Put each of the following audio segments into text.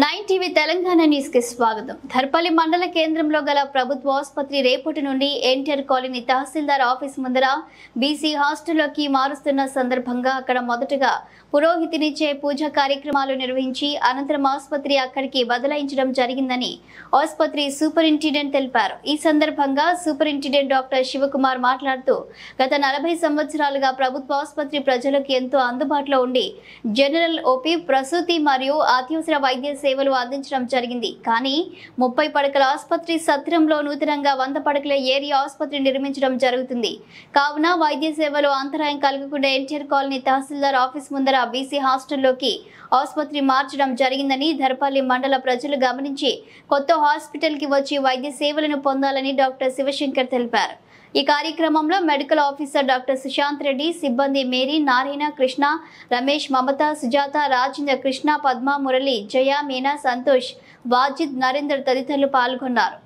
9 TV Telangana news కి స్వాగతం. ధర్పల్లి మండల కేంద్రంలో గల ప్రభుత్వ ఆసుపత్రి రేపటి నుండి ఎన్టీఆర్ కాలనీ తహసీల్దార్ ఆఫీస్ ముందర బీసీ హాస్టల్లోకి మారుస్తున్న సందర్భంగా అక్కడ మొదటగా పురోహితునిచే పూజా కార్యక్రమాలు నిర్వహించి అనంతరం ఆసుపత్రి అక్కడికి బదలాయించడం జరిగిందని ఆసుపత్రి సూపరింటెండెంట్ తెలిపారు. ఈ సందర్భంగా సూపరింటెండెంట్ డాక్టర్ శివకుమార్ మాట్లాడుతూ గత 40 సంవత్సరాలుగా ప్రభుత్వ ఆసుపత్రి ప్రజలకు ఎంతో అందుబాటులో ఉండి జనరల్ ఓపీ, ప్రసూతి మరియు అత్యవసర వైద్య సేవలు అందించడం జరిగింది. కానీ 30 పడకల ఆసుపత్రి సత్రంలో నూతనంగా 100 పడకల ఏరియా ఆసుపత్రి నిర్మించడం జరుగుతుంది. కావున వైద్య సేవలు అంతరాయం కలగకుండా ఎన్టీఆర్ కాలనీ తహసీల్దార్ ఆఫీస్ ముందర బీసీ హాస్టల్లోకి ఆసుపత్రి మార్చడం జరిగిందని ధర్పల్లి మండల ప్రజలు గమనించి కొత్త హాస్పిటల్ కి వచ్చి వైద్య సేవలను పొందాలని డాక్టర్ శివశంకర్ తెలిపారు. ఈ కార్యక్రమంలో medical officer doctor Sushanth Reddy, సిబ్బంది మేరీ, నారాయణ, కృష్ణ, రమేష్, మమత, సుజాత, రాజేంద్ర, కృష్ణ, పద్మ, మురళి, జయ, మీనా, సంతోష్, వాజిద్, నరేందర్ తదితరులు పాల్గొన్నారు.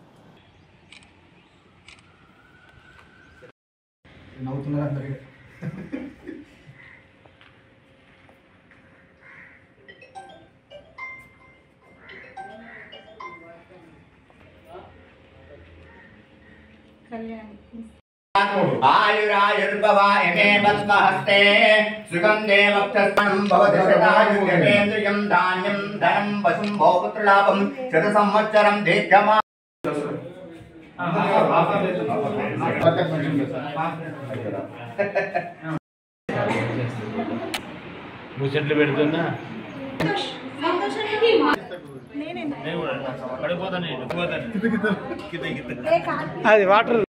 आयुरायुर्भवायमे पद्महस्ते सुगन्धे वक्षस्थनं भवति शतायुर्यमेन्द्रियं धान्यं धनं वशुं भवपुत्रलाभं शतसंवत्सरं दीर्घमा ముచ్చట్లు పెడుతున్నా అది వాటర్